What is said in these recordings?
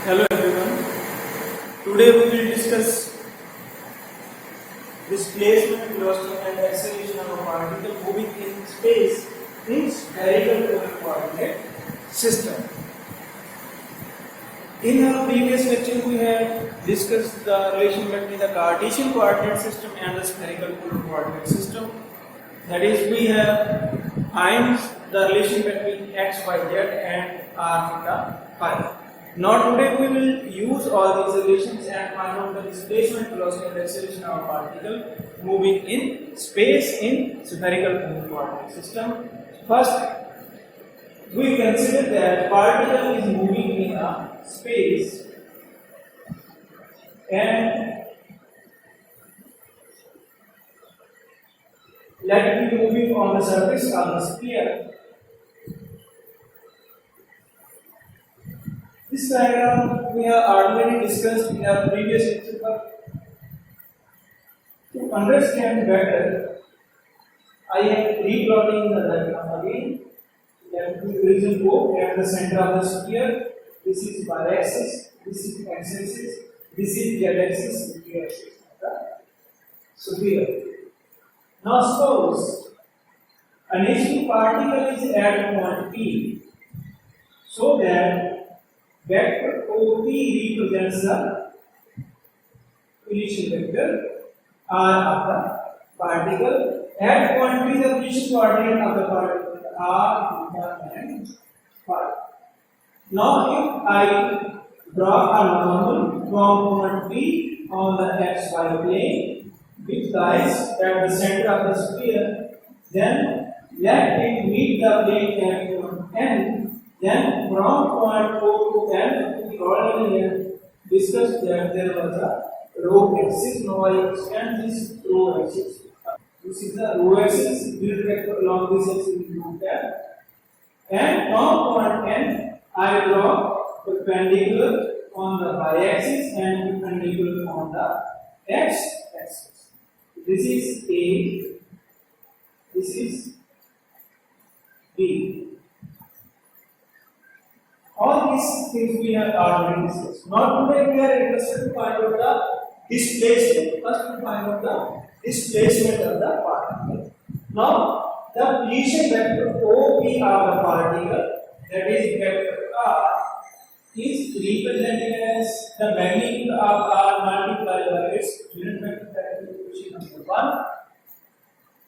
Hello everyone. Today we will discuss displacement, velocity and acceleration of a particle moving in space in spherical coordinate system. In our previous lecture we had discussed the relation between the Cartesian coordinate system and the spherical coordinate system. That is, we have find the relation between x, y, z and r, theta, phi. Now today we will use all these relations and find out the displacement, velocity and acceleration of a particle moving in space in spherical coordinate system. First, we consider that particle is moving in a space and let it be moving on the surface of the sphere. This diagram we have already discussed in our previous lecture, but to understand better, I am replotting the diagram again. Let the region go at the center of the sphere. This is y-axis, this is x-axis, this is z-axis, and y-axis of the sphere. Now suppose an initial particle is at point P, so that vector OP represents the initial vector R of the particle. At point P, the initial coordinate of the particle is R, theta, and phi. Now, if I draw a normal from point P on the xy plane, which lies at the center of the sphere, then let it meet the plane at point N. Then from point O to N, we already discussed that there was a rho axis. Now I extend this rho axis. This is the rho axis. Unit vector along this axis we do that. And from point N, I draw perpendicular on the y-axis and perpendicular on the x-axis. This is A. This is B. All these things we have already discussed. Now today we are interested to find out the displacement. First we find out the displacement of the particle. Now the position vector OP of the particle, that is vector R, is represented as the magnitude of R multiplied by its unit vector, that is equation number 1.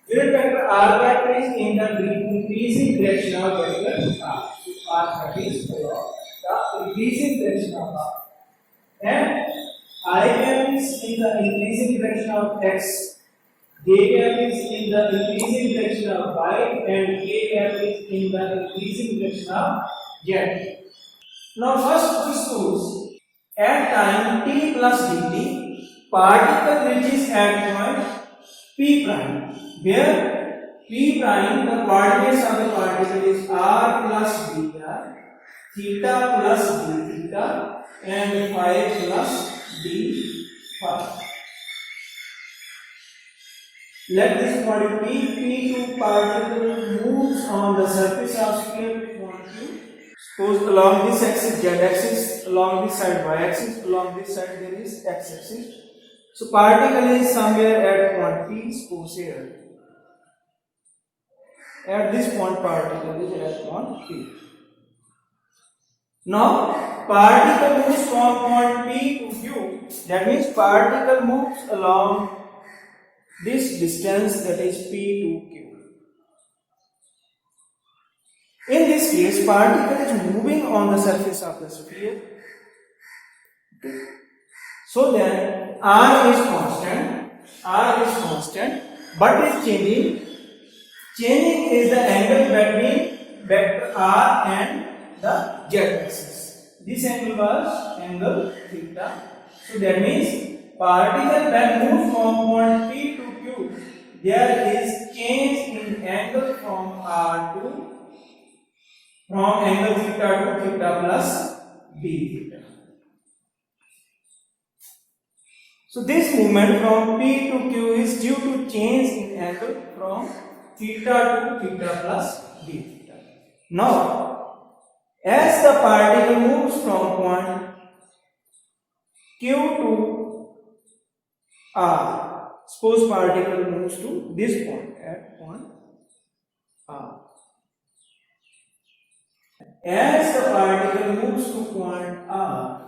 Unit vector R vector is in the increasing direction of vector R. R is the increasing direction of R. And I cap is in the increasing direction of X, J cap is in the increasing direction of Y, and K cap is in the increasing direction of Z. Now first we suppose at time t plus dt, particle reaches at point P prime, where P prime, the coordinates of the particle is r plus beta, theta plus d theta, and phi plus d phi. Let this point P2 particle moves on the surface of sphere with point Q. Suppose along this axis z-axis, along this side y-axis, along this side there is x-axis. So particle is somewhere at point P, suppose here. At this point particle is at point P. Now particle moves from point P to Q. That means particle moves along this distance, that is P to Q. In this case, particle is moving on the surface of the sphere. Okay. So then R is constant, but is changing. Changing is the angle between vector R and the z-axis. This angle was angle theta. So that means particle when moves from point P to Q, there is change in angle from angle theta to theta plus d theta. So this movement from P to Q is due to change in angle from theta to theta plus d theta. Now, as the particle moves from point Q to R. Suppose particle moves to this point at point R. As the particle moves to point R,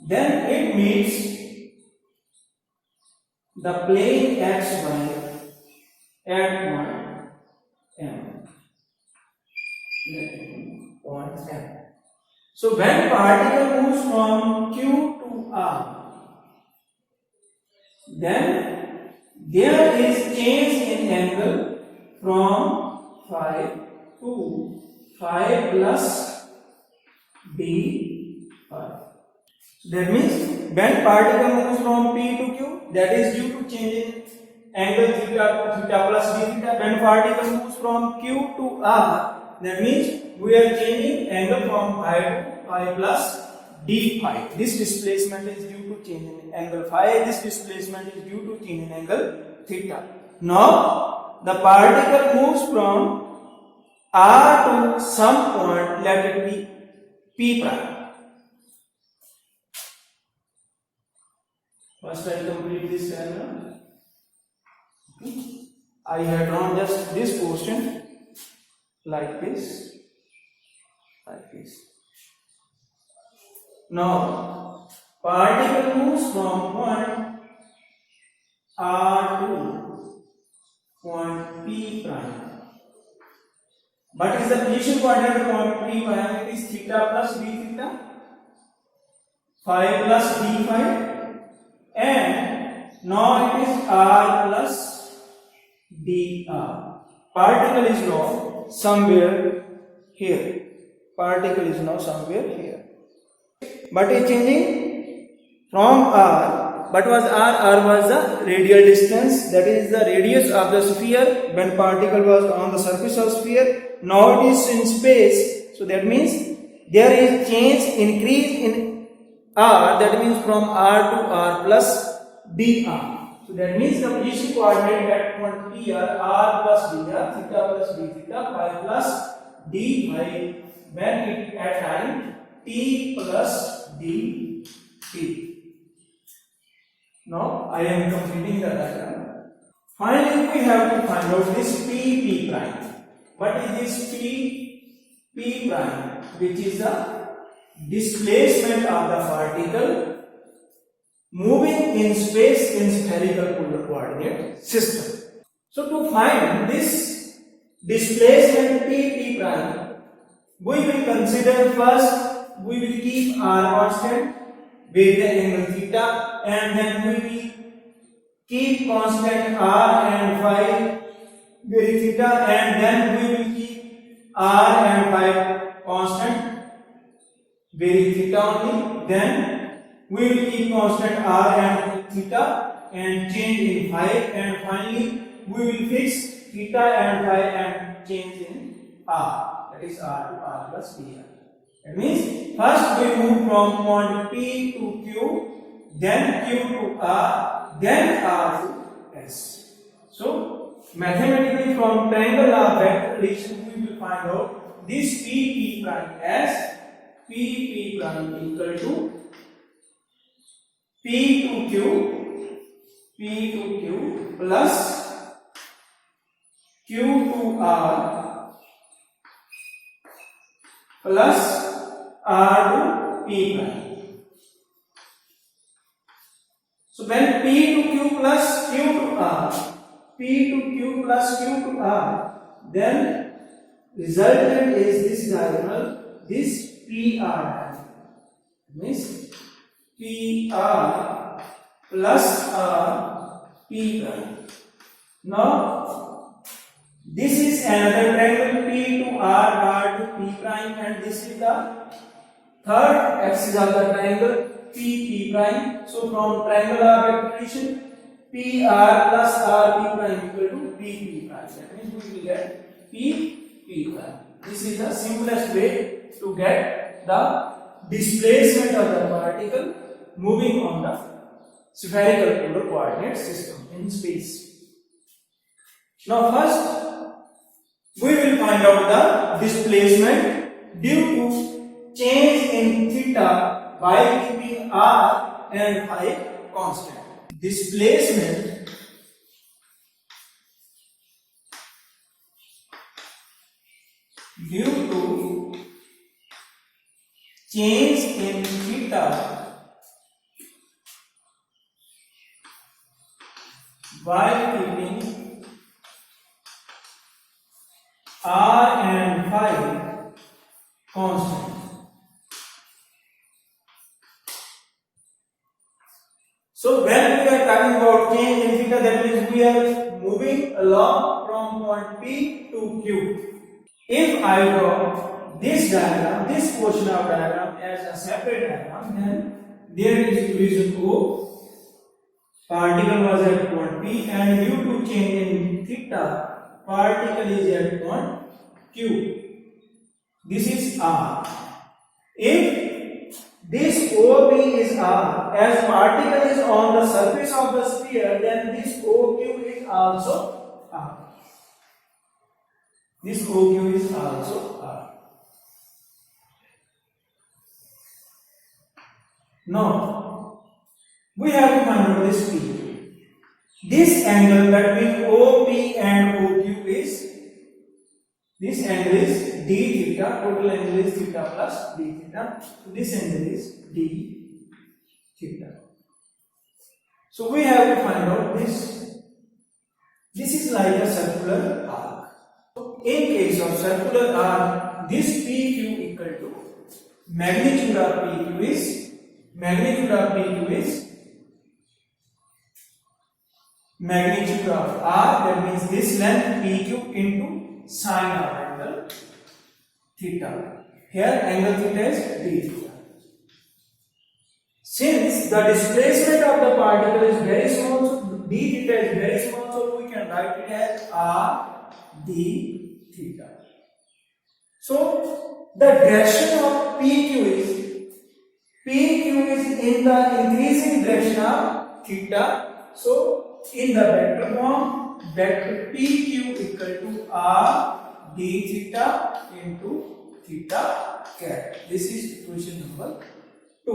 then it meets the plane xy at point M. Point M. So when particle moves from Q to R, then there is change in angle from phi to phi plus d phi. That means when particle moves from P to Q, that is due to change in angle theta plus d theta. When particle moves from Q to R, that means we are changing angle from phi to phi plus d phi. This displacement is due to change in angle phi. This displacement is due to change in angle theta. Now the particle moves from R to some point, let it be P prime. First I complete this diagram. I have drawn just this portion like this, like this. Now particle moves from point R to point P prime. What is the position coordinate of point P prime? It is theta plus d theta, phi plus d phi. And now it is R plus dr. Particle is now somewhere here. Particle is now somewhere here. But is changing from R. What was R? R was the radial distance. That is the radius of the sphere when particle was on the surface of sphere. Now it is in space. So that means there is change, increase in R, that means from R to R plus dr. So that means the position coordinate at point P are R plus dr, theta plus d theta, phi plus d phi when it at time t plus d t. Now I am completing the diagram. Finally we have to find out this P prime. What is this P prime? Which is the displacement of the particle moving in space in spherical polar coordinate system. So to find this displacement P prime, we will consider first, we will keep R constant with the angle theta, and then we will keep constant R and phi with theta, and then we will keep R and phi constant very theta only. Then we will keep constant R and theta and change in phi, and finally we will fix theta and phi and change in R, that is R to R plus dr. That means first we move from point P to Q, then Q to R, then R to S. So mathematically from triangle of vector addition we will find out this P prime as P prime equal to P to Q plus Q to R plus R to P prime. So when P to Q plus Q to R, P to Q plus Q to R, then resultant is this diagonal, this PR means PR plus R P prime. Now this is another triangle P to R, R to P prime, and this is the third axis of the triangle P prime. So from triangle of addition PR plus R P prime equal to P prime. That means we will get P prime. This is the simplest way to get the displacement of the particle moving on the spherical polar coordinate system in space. Now first find out the displacement due to change in theta by keeping r and phi constant. Displacement due to change in theta by keeping r and phi constant. So when we are talking about change in theta, that means we are moving along from point P to Q. If I draw this diagram, this portion of diagram as a separate diagram, then there is equation O. Particle was at point P, and due to change in theta, particle is at point Q. This is R. If this OP is R, as particle is on the surface of the sphere, then this OQ is also R. This OQ is also R. Now, we have to find out this P. This angle between OP and OQ is, this angle is d theta, total angle is theta plus d theta. So this angle is d theta. So we have to find out this. This is like a circular arc. So in case of circular arc, this PQ equal to magnitude of PQ is magnitude of R, that means this length PQ into sine of angle theta. Here angle theta is d theta. Since the displacement of the particle is very small, so d theta is very small, so we can write it as r d theta. So the direction of PQ is in the increasing direction of theta. So in the vector form, vector PQ equal to r d theta into theta cat. This is equation number 2.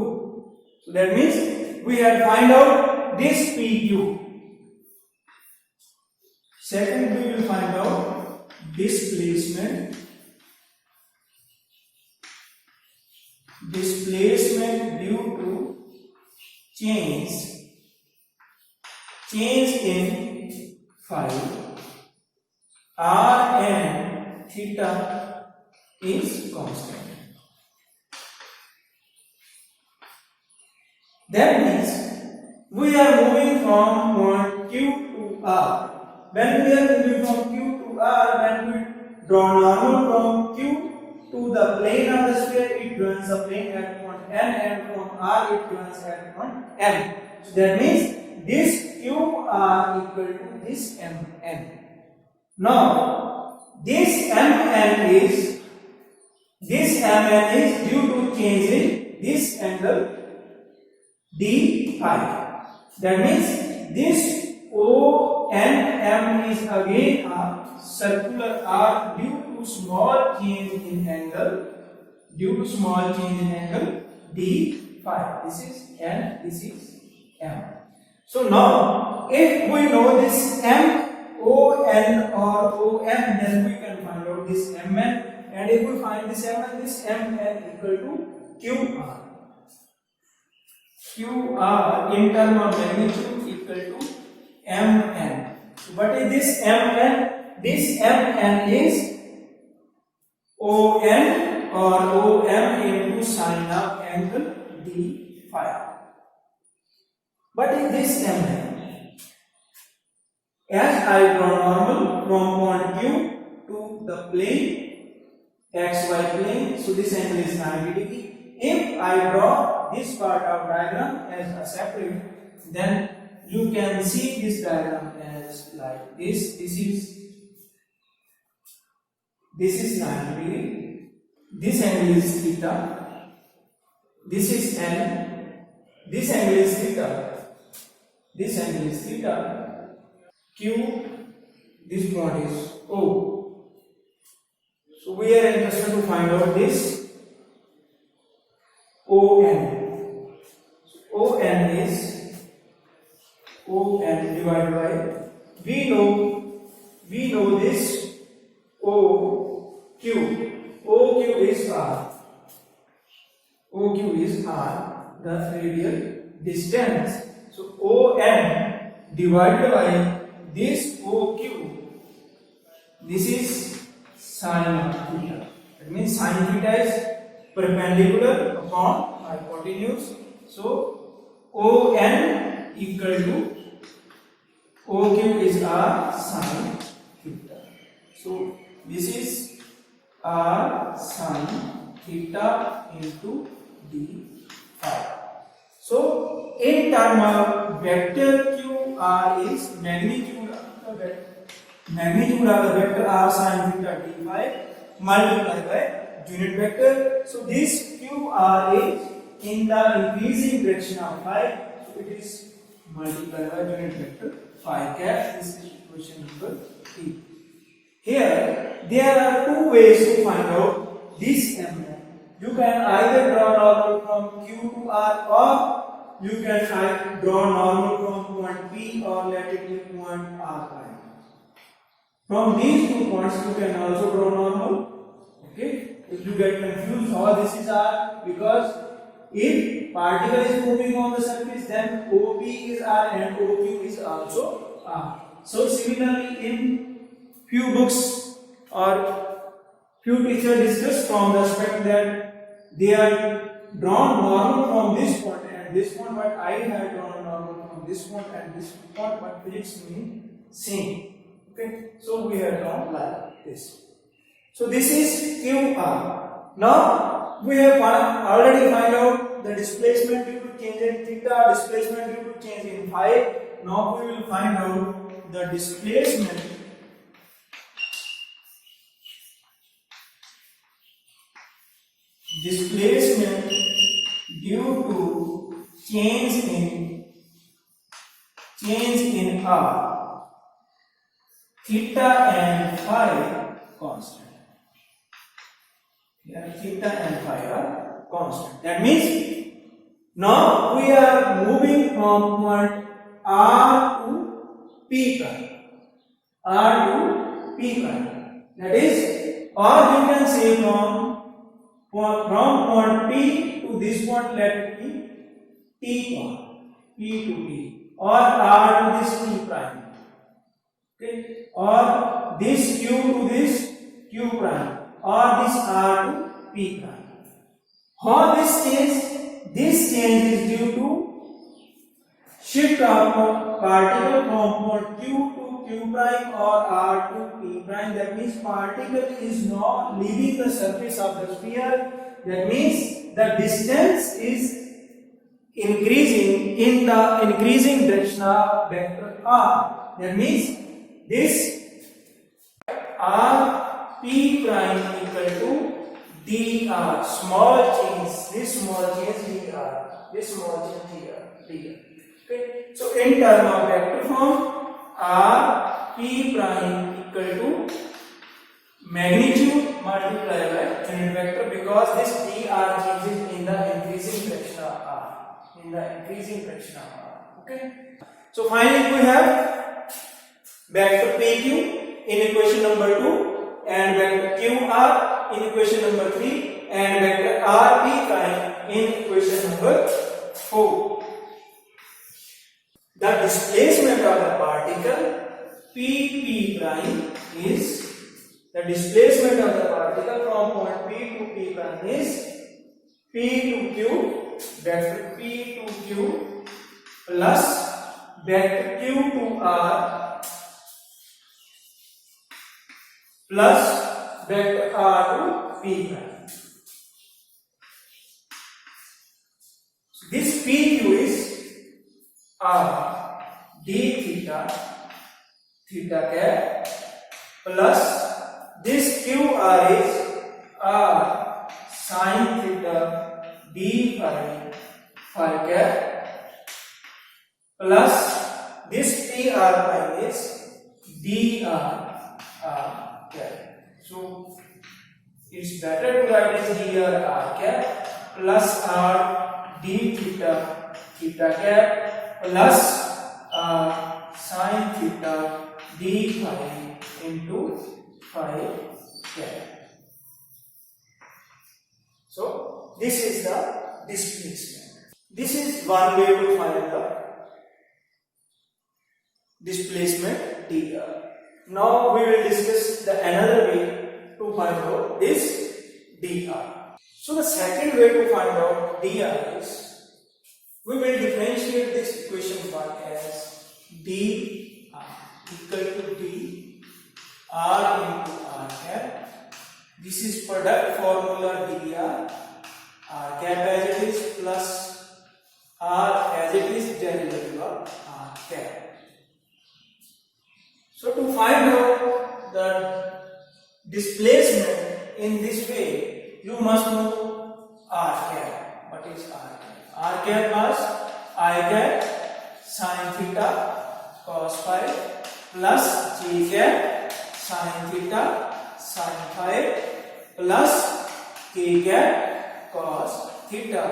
So that means we have to find out this PQ. Second, we will find out displacement due to change in phi. R and theta is constant. That means we are moving from point Q to R. When we are moving from Q to R, when we draw normal from Q to the plane of the sphere, it joins the plane at point N, and from R it joins at point M. So that means this QR equal to this MN. Now this MN is due to change in this angle d phi. That means this ONM is again a circular arc due to small change in angle d phi. This is N, this is M. So now if we know this M, ON or OM, then we can find out this MN, and if we find this MN equal to QR. QR in terms of magnitude equal to MN. So what is this MN? This MN is ON or OM into sine of angle d phi. What is this MN? As I draw normal from point Q to the plane, xy plane, so this angle is 90 degree. If I draw this part of diagram as a separate, then you can see this diagram as like this. This is 90 degree. This angle is theta. This is N. This angle is theta. This angle is theta. Q. This point is O. we are interested to find out this ON. ON is ON divided by, we know this OQ. OQ is R. OQ is R, the radial distance. So ON divided by this OQ, this is sin of theta. That means sin theta is perpendicular upon hypotenuse. So ON equal to OQ is R sin theta. So this is R sin theta into d phi. So in term of vector QR is magnitude of the vector R sin theta d phi multiplied by unit vector. So this QR is in the increasing direction of phi, so it is multiplied by unit vector phi cap. This is equation number 3. Here there are two ways to find out this MN. You can either draw normal from Q to R, or you can draw normal from point P, or let it be point R prime. From these 2 points you can also draw normal. Okay, if you get confused how this is R, because if particle is moving on the surface, then OP is R and OQ is also R. So similarly, in few books or few teachers discuss from the aspect that they are drawn normal from this point and this point, but I have drawn normal from this point and this point, but physics mean same. Okay, so we have drawn like this. So this is QR. Now we have already find out the displacement due to change in theta, displacement due to change in phi. Now we will find out the displacement due to change in R, theta and phi constant. Here theta and phi are constant. That means now we are moving from point R to P prime. R to P prime. That is, or you can say from point P to this point, let it be T point, P to T, or R to this T prime. Okay, or this Q to this Q prime, or this R to P prime. How this change? This change is due to shift of particle from point Q to Q prime or R to P prime. That means particle is not leaving the surface of the sphere. That means the distance is increasing in the increasing direction of vector R. That means this R P prime equal to dr, small change, this small change dr, this small change dr. Okay, so in term of vector form, R P prime equal to magnitude multiplied by unit vector, because this dr changes in the increasing direction of R, in the increasing direction of R. Okay, so finally we have vector PQ in equation number 2, and vector QR in equation number 3, and vector RP prime in equation number 4. The displacement of the particle PP prime is, the displacement of the particle from point P to P prime is P to Q, vector P to Q plus vector Q to R plus vector R to P prime. So this PQ is R d theta cap plus this QR is R sin theta d phi cap plus this PR prime is dr cap. So it's better to write as dr r cap plus r d theta theta cap plus r sin theta d phi into phi cap. So this is the displacement. This is one way to find the displacement dr. Now we will discuss the another way to find out this dr. So the second way to find out dr is we will differentiate this equation one as dr equal to dr into r cap. This is product formula dr r cap as it is plus r as it is derivative of r cap. So to find out the displacement in this way, you must know r cap. What is r cap? R cap was I cap sin theta cos phi plus j cap sin theta sin phi plus k cap cos theta.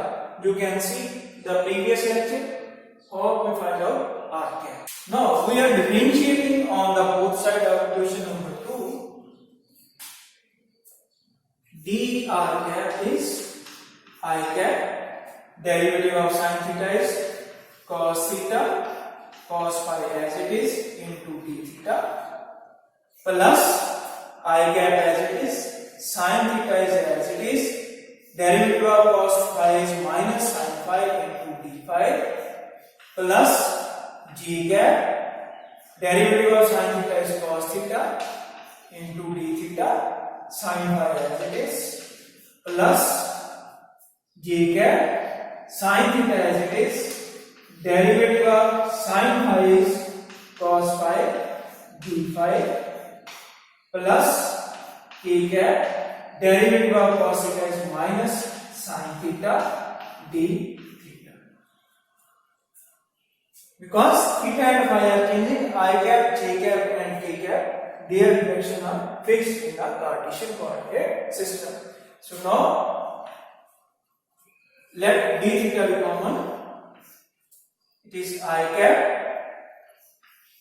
You can see the previous lecture how we find out r cap. Now we are differentiating on the both side of equation number 2. dr cap is I cap, derivative of sin theta is cos theta cos phi as it is into d theta plus I cap as it is sin theta is as it is, derivative of cos phi is minus sin phi into d phi plus g cap, derivative of sin theta is cos theta into d theta sin phi as it is plus j cap sin theta as it is, derivative of sin phi is cos phi d phi plus k cap, derivative of cos theta is minus sin theta d theta. Because theta and phi are changing, I cap, j cap and k cap, their direction are fixed in the Cartesian coordinate system. So now let d theta be common. It is I cap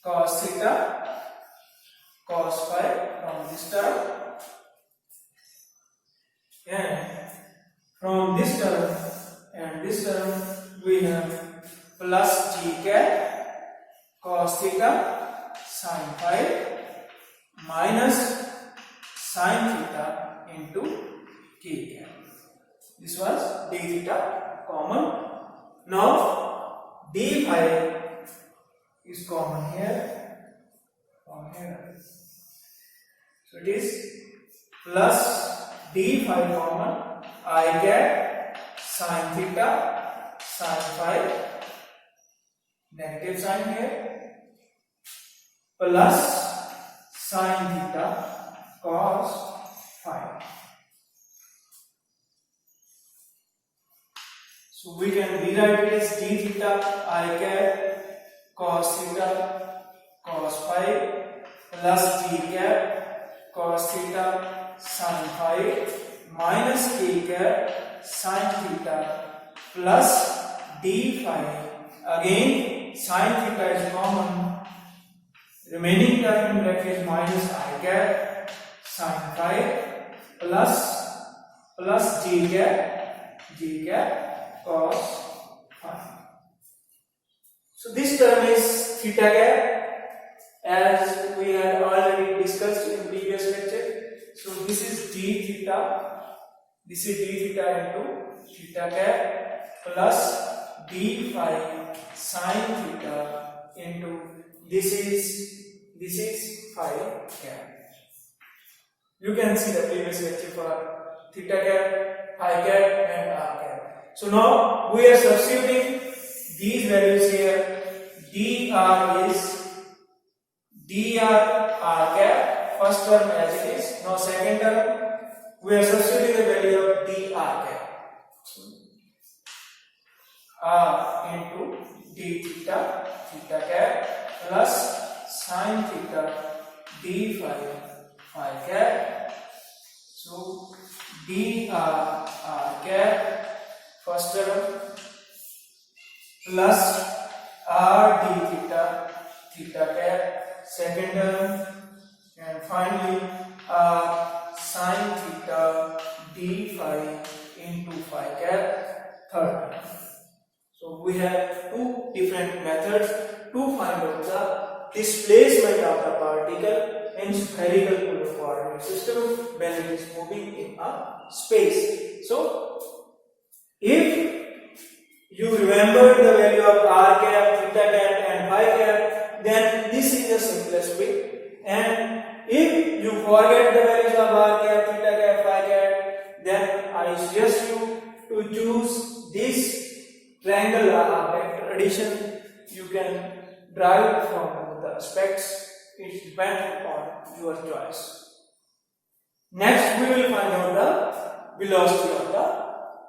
cos theta cos phi from this term, and from this term and this term we have plus g cap cos theta sin phi minus sin theta into k cap. This was d theta common. Now d phi is common here, from here. So it is plus d phi common I cap sin theta sin phi, negative sign here, plus sin theta cos phi. So we can rewrite it as d theta I cap cos theta cos phi plus g cap cos theta sin phi minus k cap sin theta plus d phi. Again sin theta is common, remaining term left is minus I cap sin phi plus g cap cos phi. So this term is theta cap, as we had already discussed in previous lecture. So this is d theta, this is d theta into theta cap plus d phi sin theta into this is phi cap. You can see the previous lecture for theta cap, phi cap and r cap. So now we are substituting these values here. dr is dr r cap, first term as it is. Now second term we are substituting the value of dr cap, r into d theta cap plus sin theta d phi cap. So d r cap first term plus r d theta theta cap second term, and finally r sin theta d phi into phi cap third term. So we have two different methods to find out the displacement of the particle in spherical polar coordinate system when it is moving in a space. So if you remember the value of r cap, theta cap and phi cap, then this is the simplest way. And if you forget the values of r cap, theta cap, phi cap, then I suggest you to choose this triangle vector addition. You can derive from the specs. It depends upon your choice. Next, we will find out the velocity of the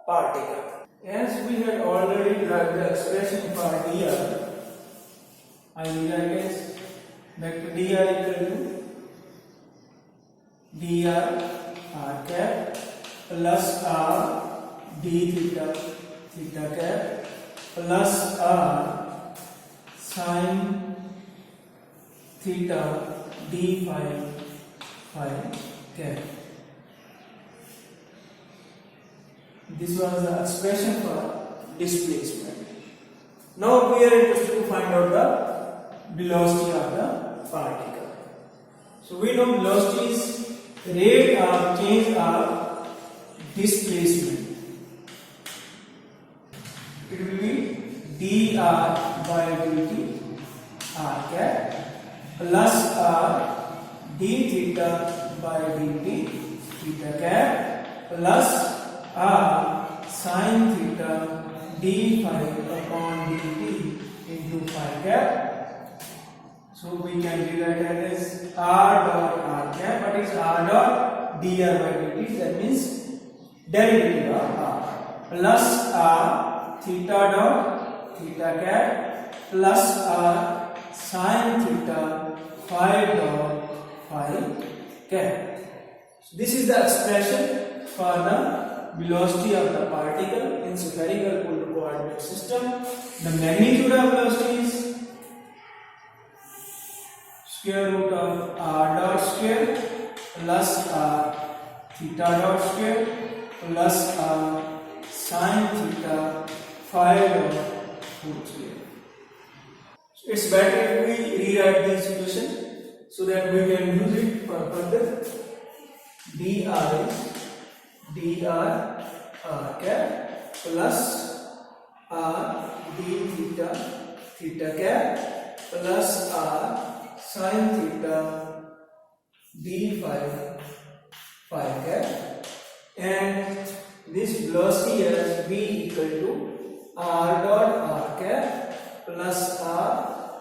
particle. As we had already derived the expression for dr, I will write as vector dr equal to dr r cap plus r d theta theta cap plus r sin theta d phi phi cap. This was the expression for displacement. Now we are interested to find out the velocity of the particle. So we know velocity is rate of change of displacement. It will be dr by dt r cap plus r d theta by dt theta cap plus r sin theta d phi upon dt into phi cap. So we can rewrite that as r dot r cap. What is r dot dr by dt? That means derivative of r plus r theta dot theta cap plus r sin theta phi dot phi cap. So this is the expression for the velocity of the particle in spherical polar coordinate system. The magnitude of velocity is square root of r dot square plus r theta dot square plus r sin theta phi dot whole square. So it's better if we rewrite this equation so that we can use it for further. dr is dr r cap plus r d theta theta cap plus r sin theta d phi phi cap, and this velocity is v equal to r dot r cap plus r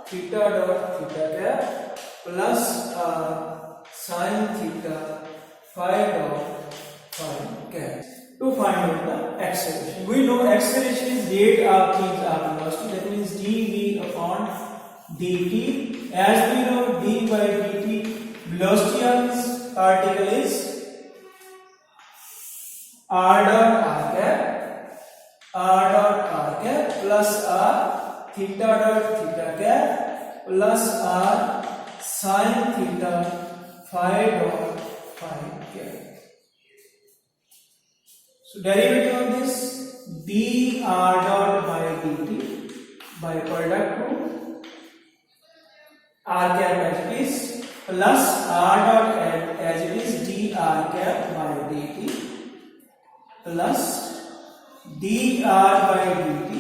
theta dot theta cap plus r sin theta phi dot phi cap. To find out the acceleration, we know acceleration is rate of change of velocity, that means dv upon dt. As we know, d by dt, velocity of this particle is r dot r cap plus r theta dot theta cap plus r sin theta phi dot phi cap. So derivative of this dr dot by dt by product rule r cap as it is plus r dot as it is dr cap by dt plus dr by dt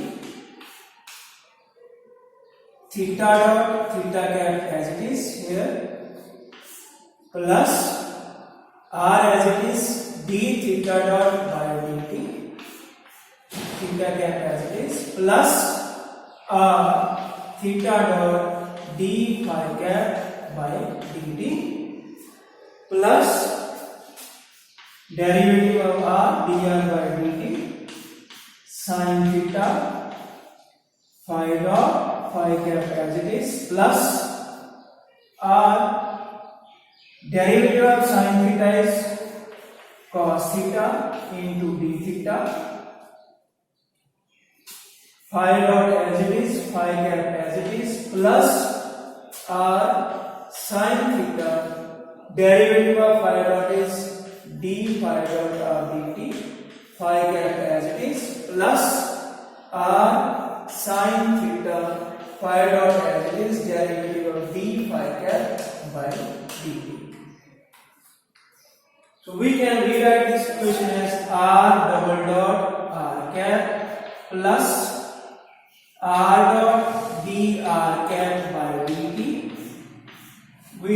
theta dot theta cap as it is here plus r as it is d theta dot by dt theta cap as it is plus r theta dot d phi cap by dt plus derivative of r dr by dt sin theta phi dot phi cap as it is plus r derivative of sin theta is cos theta into d theta, phi dot as it is, phi cap as it is, plus r sin theta, derivative of phi dot is d phi dot r dt, phi cap as it is, plus r sin theta, phi dot as it is, derivative of d phi cap by dt. So we can rewrite this equation as r double dot r cap plus r dot dr cap by dt. We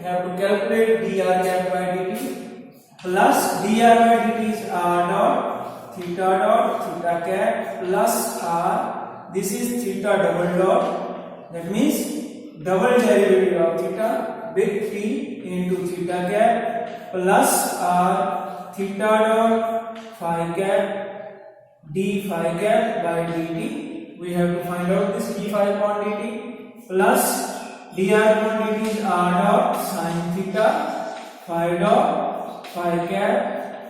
have to calculate dr cap by dt plus dr by dt is r dot theta cap plus r. This is theta double dot. That means double derivative of theta big T into theta cap plus r theta dot phi cap d phi cap by dt. We have to find out this d phi upon dt plus dr upon dt is r dot sin theta phi dot phi cap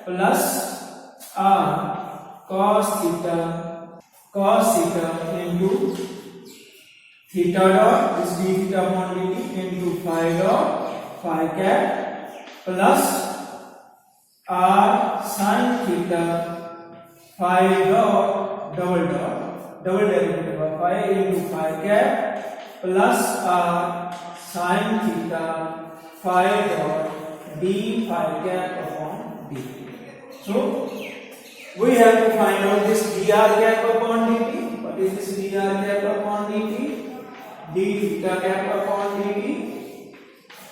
plus r cos theta into theta dot is d theta upon dt into phi dot phi cap plus r sin theta phi dot double derivative of phi into phi cap plus r sin theta phi dot d phi cap upon dt. So we have to find out this dr cap upon dt. What is this dr cap upon dt? D theta cap upon dt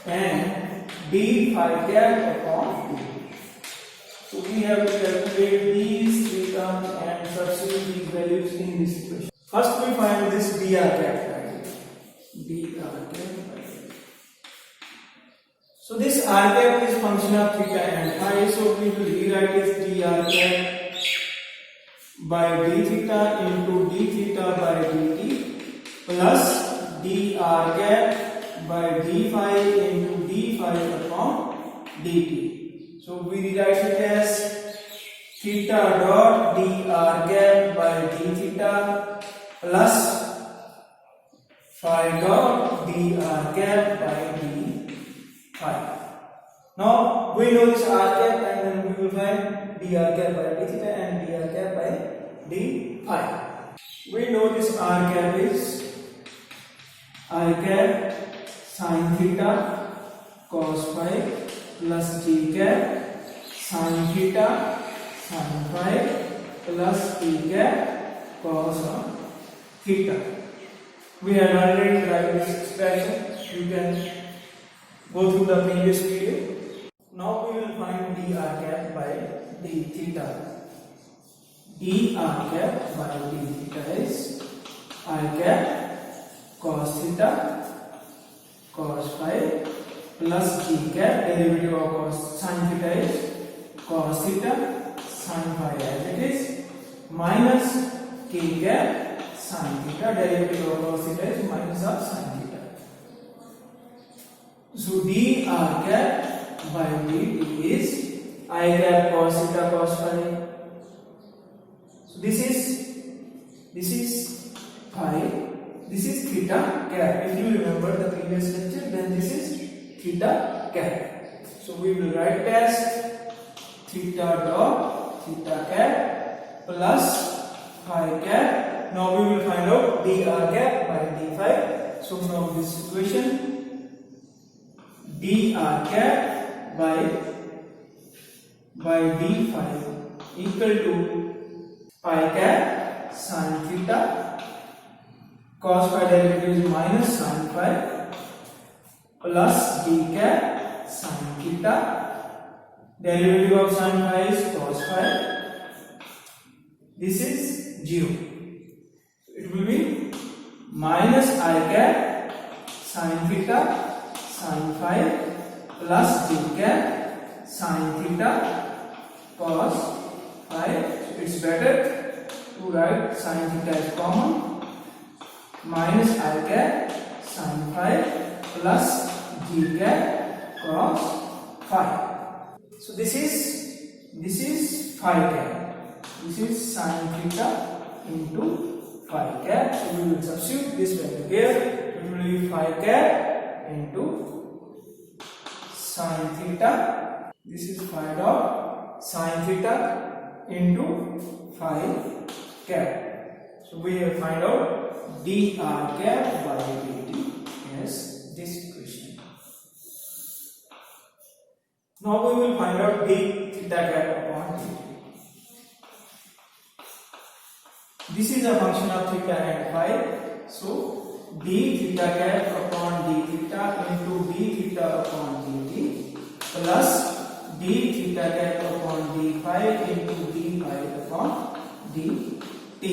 and d phi cap upon dt. So we have to calculate these three terms and substitute these values in this equation. First we find this dr cap value. Dr cap value. So this r cap is function of theta and phi. So we will rewrite this dr cap by d theta into d theta by dt plus dr cap by d phi into d phi upon dt. So we rewrite it as theta dot dr cap by d theta plus phi dot dr cap by d phi. Now we know this r cap and then we will find dr cap by d theta and dr cap by d phi. We know this r cap is I cap sin theta cos phi plus g cap sin theta sin phi plus t cap cos theta. We had already tried this expression. You can go through the previous video. Now we will find dr cap by d theta. dr cap by d theta is I cap cos theta cos phi plus g cap, derivative of cos sin theta is cos theta sin phi as it is, minus k cap sin theta, derivative of cos theta is minus of sin theta. So dr cap by dt is I cap cos theta cos phi. So this is phi, this is theta cap. If you remember the previous lecture, then this is theta cap. So we will write it as theta dot theta cap plus phi cap. Now we will find out dr cap by d phi. So from this equation, dr cap by d phi equal to pi cap sin theta cos phi, derivative is minus sin phi plus d cap sin theta, derivative of sin phi is cos phi. This is 0. So it will be minus I cap sin theta sin phi plus d cap sin theta cos phi. So it's better to write sin theta as common, minus I cap sin phi plus g cap cos phi. So this is this is phi cap. This is sin theta into phi cap. So we will substitute this value here. It will be phi cap into sin theta. This is phi dot sin theta into phi cap. So we will find out dr cap by dt as this equation. Now we will find out d theta cap upon dt. This is a function of theta and phi. So d theta cap upon d theta into d theta upon dt plus d theta cap upon d phi into d phi upon dt.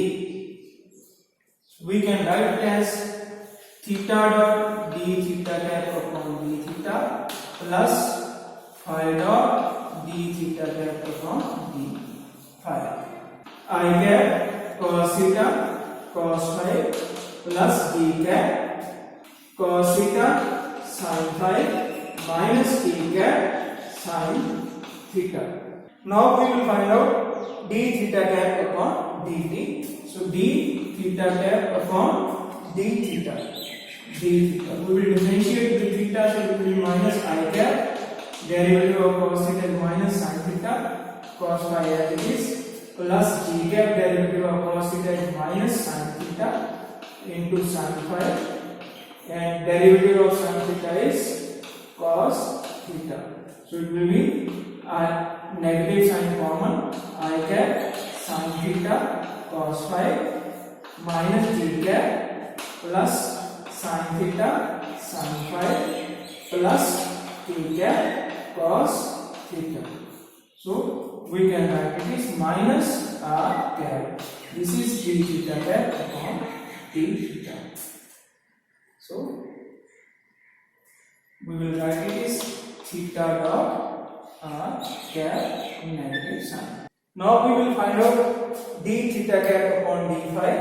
We can write it as theta dot d theta cap upon d theta plus phi dot d theta cap upon d phi. I cap cos theta cos phi plus d cap cos theta sin phi minus d cap sin theta. Now we will find out d theta cap upon dt. So d theta cap upon d theta. We will differentiate the theta, so it will be minus I cap. Derivative of cos theta is minus sin theta cos phi as it is plus g cap. Derivative of cos theta is minus sin theta into sin phi, and derivative of sin theta is cos theta. So it will be negative sign common, I cap sin theta cos phi minus g cap plus sin theta sin phi plus t cap cos theta. So we can write it is minus r cap. This is d theta cap upon d theta. So we will write it is theta dot r cap in negative sign. Now we will find out d theta cap upon d phi.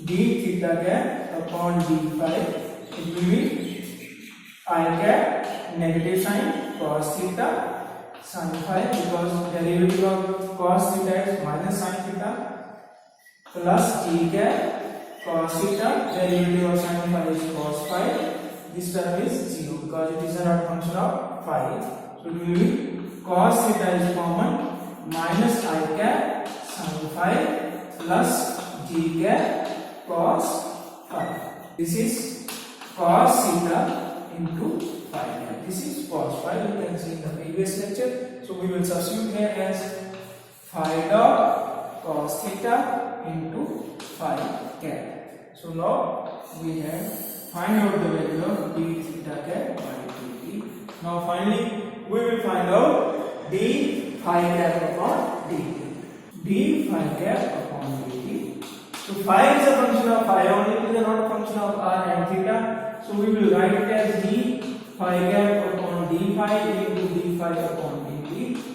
D theta cap upon d phi, it will be I cap negative sign cos theta sin phi, because derivative of cos theta is minus sin theta plus g cap cos theta, derivative of sin phi is cos phi. This term is 0 because it is a not function of phi. So it will be cos theta is common minus I cap sin phi plus g cap cos phi. This is cos theta into phi. This is cos phi. You can see in the previous lecture. So we will substitute here as phi dot cos theta into phi cap. So now we have find out the value of d theta cap by dt. Now finally we will find out d phi cap upon dt. D phi cap upon dt. So phi is a function of phi only, it is not a function of r and theta. So we will write it as d phi cap upon d phi into d phi upon dt.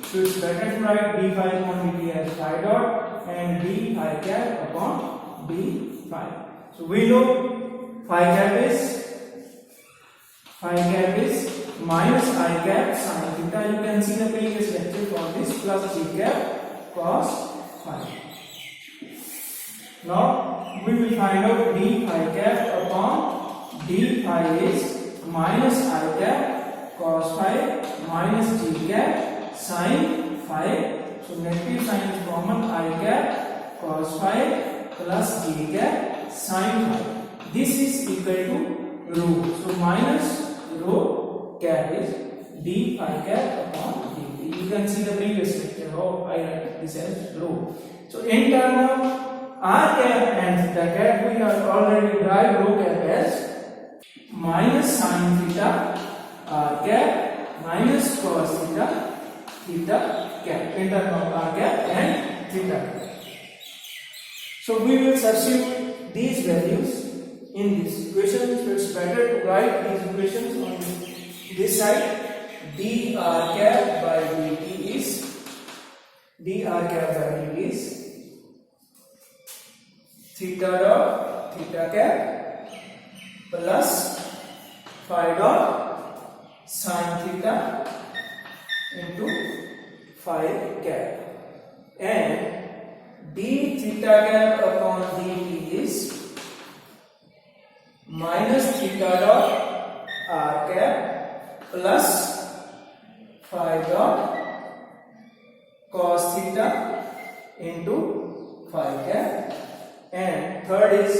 So it's better to write d phi upon dt as phi dot and d phi cap upon d phi. So we know phi cap is minus I cap sin theta. You can see the previous lecture for this plus g cap cos phi. Now we will find out d phi cap upon d phi is minus I cap cos phi minus g cap sin phi. So negative sign is common, I cap cos phi plus g cap sin phi. This is equal to rho. So minus rho cap is d phi cap upon dt. You can see the previous lecture how I write this as rho. So in terms of r cap and theta cap, we have already derived rho cap as minus sin theta r cap minus cos theta theta cap. In terms of r cap and theta cap. So we will substitute these values in this equation. So it's better to write these equations on this side. dr cap by dt is theta dot theta cap plus phi dot sin theta into phi cap, and d theta cap upon dt is minus theta dot r cap plus phi dot cos theta into phi cap, and third is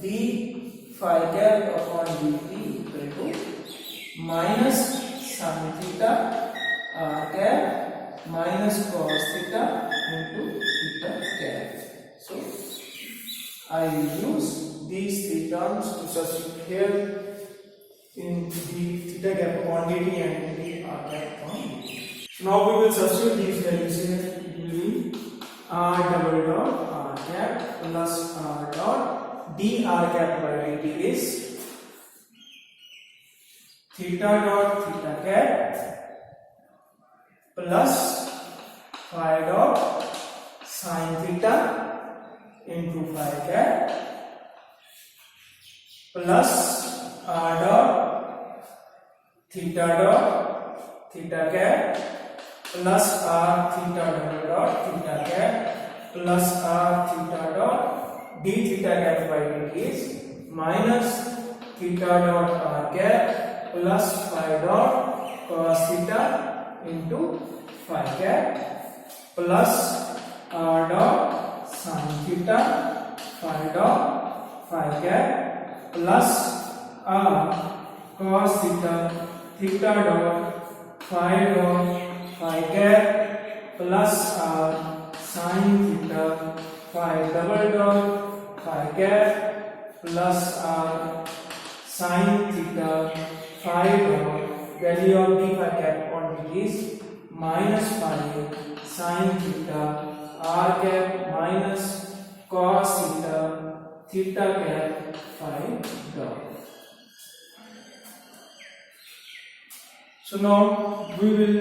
d phi cap upon dt equal to minus sin theta r cap minus cos theta into theta cap. So I will use these three terms to substitute here in the theta cap upon dt and the r cap upon dt. So now we will substitute these values here. It will be r double dot r cap plus r dot dr cap by dt is theta dot theta cap plus phi dot sin theta into phi cap plus r dot theta cap plus r theta double dot theta cap plus r theta dot d theta cap by dt is minus theta dot r cap plus phi dot cos theta into phi cap plus r dot sin theta phi dot phi cap plus r cos theta theta dot phi dot phi cap plus r sin theta phi double dot phi cap plus r sin theta phi dot value of d phi cap on dt is minus phi sin theta r cap minus cos theta cap phi dot. So now we will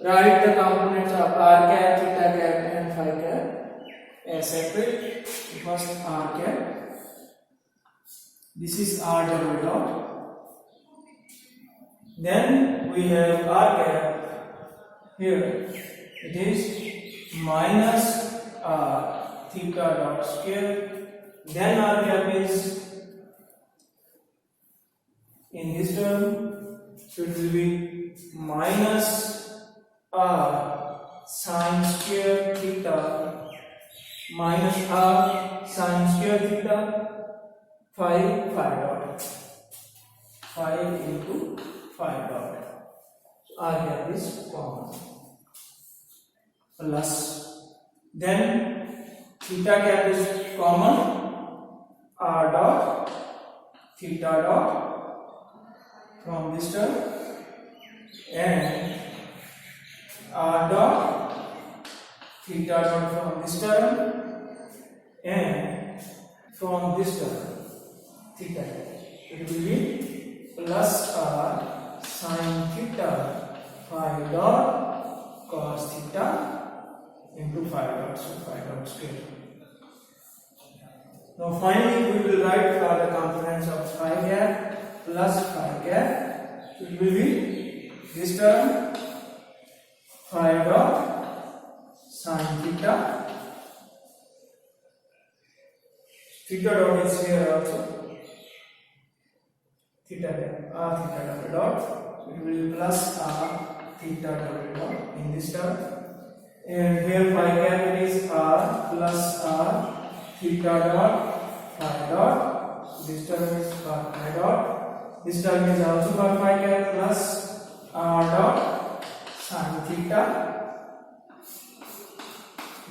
write the components of r cap, theta cap and phi cap as separate. First r cap, this is r double dot, then we have r cap here, it is minus r theta dot square, then r cap is in this term, so it will be minus r sin square theta minus r sin square theta phi dot 5 into phi dot. So r cap is common plus, then theta cap is common, r dot theta dot from this term and r dot theta dot from this term and from this term theta. It will be plus r sin theta phi dot cos theta into phi dot, so phi dot square. Now finally we will write for the components of phi cap plus phi cap. It will be this term phi dot sin theta, theta dot is here also, theta cap, r theta double dot, so it will be plus r theta double dot in this term, and here phi cap it is r plus r theta dot phi dot, this term is phi dot, this term is also for phi cap plus r dot sin theta,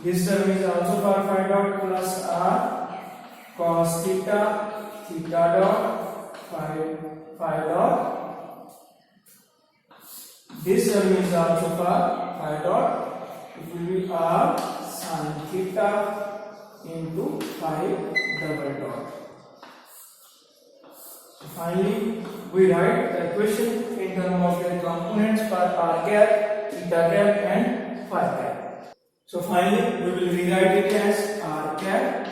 this term is also for phi dot plus r cos theta theta dot phi dot, this term is also for phi dot, it will be r sin theta into phi double dot. So finally we write the equation in terms of their components for r cap, theta cap and phi cap. So finally we will rewrite it as r cap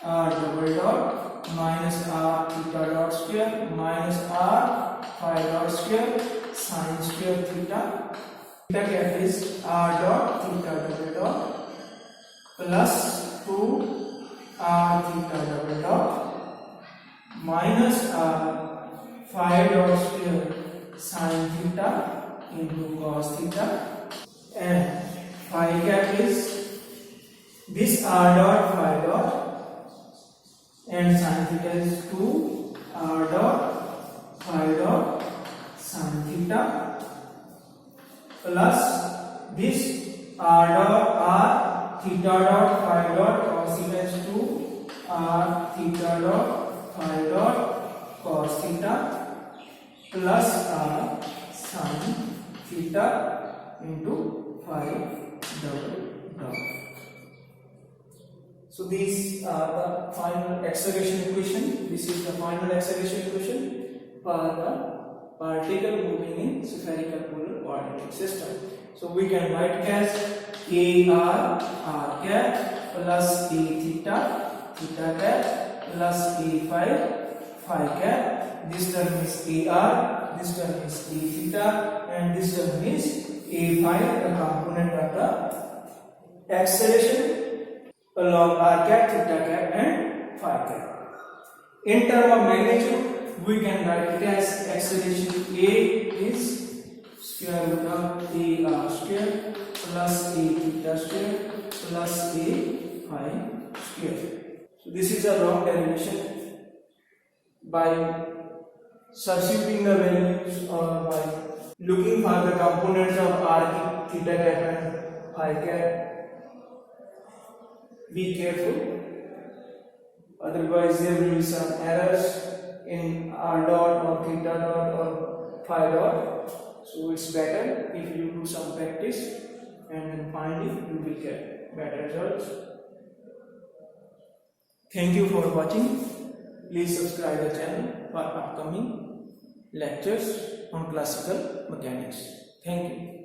r double dot minus r theta dot square minus r phi dot square sin square theta theta cap is r dot theta double dot plus 2 r theta double dot minus r phi dot square sin theta into cos theta, and phi cap is this r dot phi dot and sin theta is 2 r dot phi dot sin theta plus this r dot r theta dot phi dot cos theta is 2 r theta dot phi dot cos theta plus r sin theta into phi double dot. So these are the final acceleration equation. This is the final acceleration equation for the particle moving in spherical polar coordinate system. So we can write as a r cap plus a theta cap plus a phi cap. This term is ar, this term is a theta, and this term is a phi, the component of the acceleration along r cap, theta cap, and phi cap. In terms of magnitude, we can write it as acceleration a is square root of a r square plus a theta square plus a phi square. So this is a wrong derivation. By substituting the values or by looking for the components of r theta cap and phi cap, be careful, otherwise there will be some errors in r dot or theta dot or phi dot. So it's better if you do some practice, and then finally you will get better results. Thank you for watching. Please subscribe the channel for upcoming lectures on classical mechanics. Thank you.